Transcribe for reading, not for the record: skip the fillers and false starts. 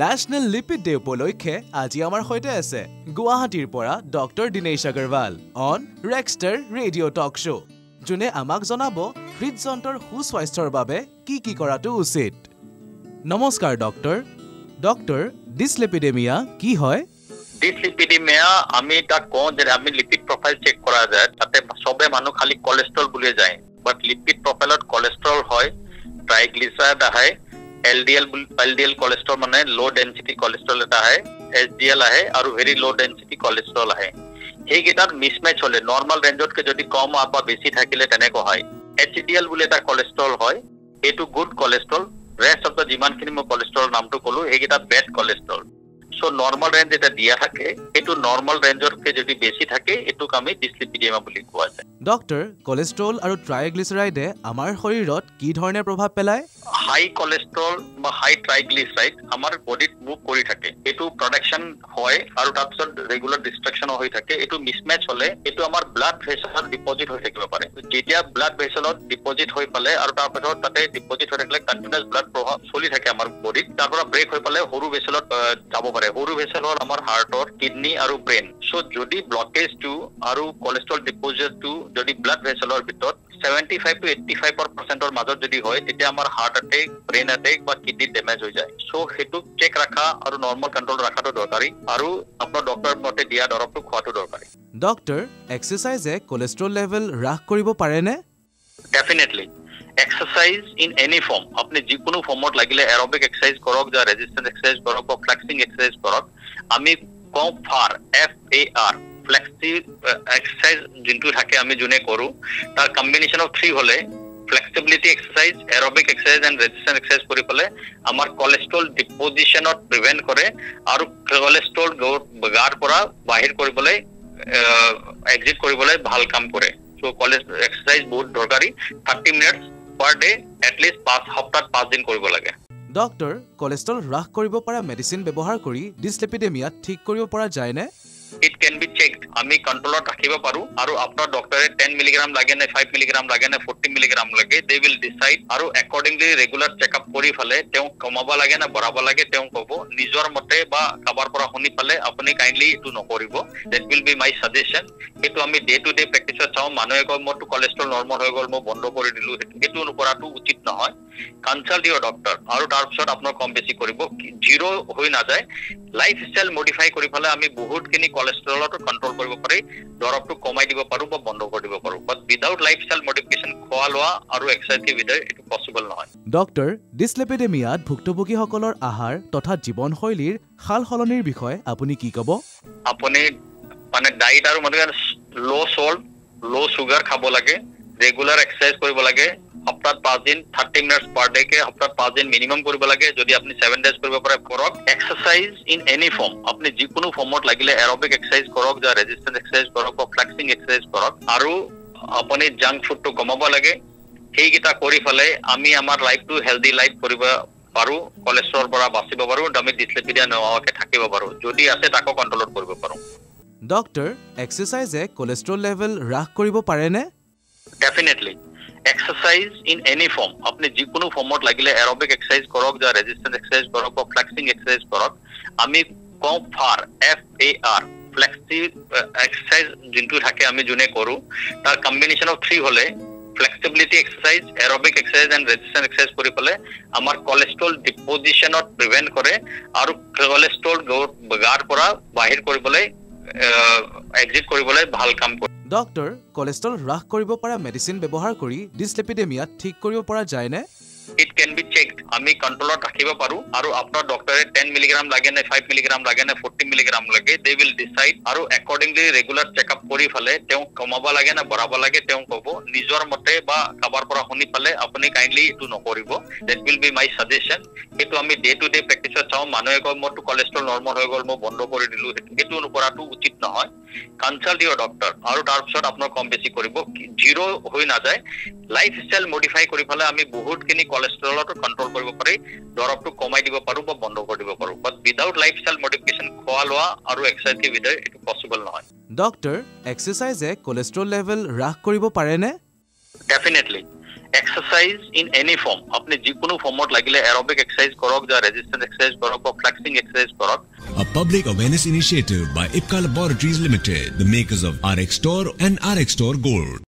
National Lipid Day উপলক্ষে আজি আমাৰ হৈতে আছে গুৱাহাটীৰ পৰা doctor Dinesh Agarwal on Rexter Radio Talk Show যোনে আমাক জনাব হৃদযন্ত্ৰৰ সুস্বাস্থ্যৰ বাবে কি কৰাটো উচিত নমস্কাৰ ডক্টৰ ডিসলিপিডেমিয়া কি হয় ডিসলিপিডেমিয়া আমি তা কোন যে আমি লিপিড প্রোফাইল চেক করা যায় তাতে সবে মানুহ খালি কোলেস্ট্রল বুলিয়ে যায় বাট লিপিড প্রোফাইলত কোলেস্ট্রল হয় ট্রাইগ্লিসারাইড আহে LDL কোলেস্ট্রল মানে লো ডেন্সিটি কোলেস্ট্রল এটা আহে HDL আহে আৰু ভেরি লো ডেন্সিটি কোলেস্ট্রল আহে হেগিটার মিসম্যাচ হলে নরমাল রেঞ্জতকে যদি কম বা বেশি থাকিলে তেনেক হয় HDL বুলি এটা কোলেস্ট্রল হয় এটো good cholesterol rest of the জিমানখিনি মই কোলেস্ট্রল নামটো কলো হেগিটা bad cholesterol so normal range এটা দিয়া থাকে এটো নরমাল ৰেঞ্জৰকে যদি বেশি থাকে এটো আমি ডিসলিপিডেমিয়া বুলি কোৱা যায় ডক্টৰ কোলেস্ট্ৰল আৰু ট্ৰাইগ্লিসাৰাইডে আমাৰ শৰীৰত কি ধৰণে প্ৰভাৱ পেলায় হাই কোলেস্ট্ৰল বা হাই ট্ৰাইগ্লিসাৰাইড আমাৰ বডিত মুভ কৰি থাকে এটো প্ৰডাকশন হয় আৰু তাৰপিছত ৰেগুলাৰ ডিস্ট্ৰাকশন হৈ থাকে এটো মিসম্যাচ হলে এটো আমাৰ ব্লাড ভেসেলত ডিপোজিট হৈ থাকিব পাৰে যেতিয়া ব্লাড ভেসেলত ডিপোজিট হৈ পালে আৰু তাৰপিছত তাতে ডিপোজিট হৈ থাকিলে কন্টিনিউয়াস ব্লাড প্ৰবাহ চলি থাকে আমাৰ বডিত তাৰপৰা ব্ৰেক হৈ পালে সৰু ভেসেলত যাব পাৰে সৰু ভেসেল হল আমাৰ হাৰ্টৰ কিডনি আৰু ব্ৰেইন সো যদি ব্লকেজ টু আৰু কোলেস্ট্ৰল ডিপোজিট টু যদি ব্লাড ভেসেলৰ ভিতৰত 75 to 85% মাজত যদি হয় তেতিয়া আমাৰ হাৰ্ট অ্যাটাক ব্ৰেন অ্যাটাক বা কিডনি ড্যামেজ হৈ যায় সো হেতু চেক ৰাখা আৰু নৰমাল কন্ট্ৰোল ৰাখাটো দৰকাৰী আৰু আপোনাৰ ডক্টৰ মতে দিয়া দৰৱটো খোৱাটো দৰকাৰী ডক্টৰ এক্সাৰসাইজে কোলেস্ট্ৰল লেভেল হ্ৰাস কৰিব পাৰেনে definitely exercise in any form আপনি যিকোনো ফৰ্মত লাগিলে এৰোবিক এক্সাৰসাইজ কৰক বা ৰেজিস্ট্যান্স এক্সাৰসাইজ কৰক বা ফ্লেক্সিং এক্সাৰসাইজ কৰক আমি কম FAR ফ্লেক্সিভ এক্সাৰসাইজ যোনটো থাকে আমি যোনে কৰো তাৰ কম্বিনেশন অফ 3 হলে flexibility exercise aerobic exercise and resistance exercise কৰি পলে আমাৰ কোলেস্ট্ৰল ডিপোজিশনত প্ৰিভেন্ট কৰে আৰু কোলেস্ট্ৰল গাৰ পৰা বাহিৰ কৰিবলৈ এক্সিট কৰিবলৈ ভাল কাম কৰে সো কোলেস্ট্ৰল এক্সাৰসাইজ বহুত দৰকাৰী 30 minutes per day at least 5 সপ্তাহত 5 দিন কৰিব লাগে ডক্টৰ কোলেস্ট্ৰল হ্ৰাস কৰিব পৰা মেডিসিন ব্যৱহাৰ কৰি ডিসলিপিডেমিয়া ঠিক কৰিব পৰা যায় নে it can be checked আমি কন্ট্ৰোলত ৰাখিব পাৰো আৰু আপোনাৰ ডক্টৰে 10 মিলিগ্ৰাম লাগে নে 5 মিলিগ্ৰাম লাগে নে 40 মিলিগ্ৰাম লাগে they will decide আৰু accordingly regular check up কৰি ফলে তেও কমাব লাগে না বঢ়াব লাগে তেও কব নিজৰ মতে বা কাবাৰ পৰা শুনি পালে আপুনি কাইন্ডলি ইটো নকৰিব that will be my suggestion এটো আমি ডে টু ডে প্ৰেক্টিছত চাও মানুহে কয় মোৰ কোলেস্ট্ৰল নৰমাল হৈ গল মই বন্ধ কৰি দিলো এটো নকৰাটো উচিত নহয় কনসাল্ট ইওৰ ডক্টৰ আৰু তাৰপিছত আপোনাৰ কম বেছি কৰিব জিৰো হৈ না যায় লাইফস্টাইল মডিফাই কৰি ফলে আমি বহুতখিনি কোলেস্ট্ৰলটো কন্ট্ৰোল কৰিব পাৰি দৰৱটো কমাই দিব পাৰো বা বন্ধ কৰি দিব পাৰো বাট উইদাউট লাইফস্টাইল মডিফিকেশন খোৱা লোৱা আৰু এক্সাৰসাইজ কি বিদে এটো পসিবল নহয় ডক্টৰ ডিসলিপিডেমিয়াত ভুক্তভোগীসকলৰ আহাৰ তথা জীৱনশৈলীৰ সালসলনিৰ বিষয়ে আপুনি কি ক'ব আপুনি মানে ডায়েট আৰু মানে লো সল্ট লো সুগাৰ খাব লাগে ৰেগুলাৰ এক্সাৰসাইজ কৰিব লাগে সপ্তাহত 5 দিন 30 মিনিটস পাৰ ডে কে সপ্তাহত 5 দিন মিনিমাম কৰিব লাগে যদি আপনি 7 ডেজ কৰিব পাৰে কৰক এক্সাৰসাইজ ইন এনি ফৰ্ম আপনি যিকোনো ফৰ্মত লাগিলে এৰোবিক এক্সাৰসাইজ কৰক বা ৰেজিস্ট্যান্স এক্সাৰসাইজ কৰক বা ফ্লেক্সিং এক্সাৰসাইজ কৰক আৰু আপুনি জাঙ্ক ফুডটো কমাব লাগে হেইকিটা কৰি ফলে আমি আমাৰ লাইফটো হেলদি লাইফ কৰিব পাৰো কোলেস্ট্ৰলৰ পৰা বাচিব পাৰো আমি ডিসলিপিডিয়া নোহোৱাকে থাকিব পাৰো যদি আছে তাকো কন্ট্ৰোলত কৰিব পাৰো ডক্টৰ এক্সাৰসাইজে কোলেস্ট্ৰল লেভেল হ্ৰাস কৰিব পাৰেনে definitely exercise in any form আপনি যিকোনো ফৰ্মত লাগিলে এৰোবিক এক্সাৰসাইজ কৰক বা ৰেজিস্ট্যান্স এক্সাৰসাইজ কৰক বা ফ্লেক্সিং এক্সাৰসাইজ কৰক আমি কম FAR ফ্লেক্সিভ এক্সাৰসাইজ যোনটো থাকে আমি যোনে কৰো তাৰ কম্বিনেশন অফ 3 হলে flexibility exercise aerobic exercise and resistance exercise কৰি পলে আমাৰ কোলেস্ট্ৰল ডিপোজিশনত প্ৰিভেন্ট কৰে আৰু কোলেস্ট্ৰল গাৰ পৰা বাহিৰ কৰিবলৈ এক্সিট কৰিবলৈ ভাল কাম কৰে ডক্টৰ কোলেস্ট্ৰল হ্ৰাস কৰিব পৰা মেডিসিন ব্যৱহাৰ কৰি ডিসলিপিডেমিয়া ঠিক কৰিব পৰা যায় নে it can be checked আমি কন্ট্ৰোলত ৰাখিব পাৰো আৰু আপোনাৰ ডক্টৰে 10 মিলিগ্ৰাম লাগে নে 5 মিলিগ্ৰাম লাগে নে 40 মিলিগ্ৰাম লাগে they will decide আৰু accordingly regular check up কৰি ফলে তেও কমাব লাগে না বঢ়াব লাগে তেও কব নিজৰ মতে বা কাবাৰ পৰা শুনি পালে আপুনি কাইন্ডলি ইটো নকৰিব that will be my suggestion এটো আমি ডে টু ডে প্ৰেক্টিছত চাও মানুহে কয় মোৰ কোলেস্ট্ৰল নৰমাল হৈ গল মই বন্ধ কৰি দিলো এটো নকৰাটো উচিত নহয় কনসাল্ট ইওৰ ডক্টৰ আৰু তাৰপিছত আপোনাৰ কম বেছি কৰিব জিৰো হৈ না যায় লাইফস্টাইল মডিফাই কৰি ফলে আমি বহুতখিনি কোলেস্ট্ৰলটো কন্ট্ৰোল কৰিব পাৰি দৰৱটো কমাই দিব পাৰো বা বন্ধ কৰি দিব পাৰো বাট উইদাউট লাইফস্টাইল মডিফিকেশন খোৱা লোৱা আৰু এক্সাৰসাইজ কি বিদে এটো পসিবল নহয় ডক্টৰ এক্সাৰসাইজে কোলেস্ট্ৰল লেভেল হ্ৰাস কৰিব পাৰেনে definitely exercise in any form আপুনি যিকোনো ফৰ্মত লাগিলে এৰোবিক এক্সাৰসাইজ কৰক বা ৰেজিস্ট্যান্স এক্সাৰসাইজ কৰক বা ফ্লেক্সিং এক্সাৰসাইজ কৰক A public awareness initiative by Ipca Laboratories Limited, the makers of RX Store and RX Store Gold.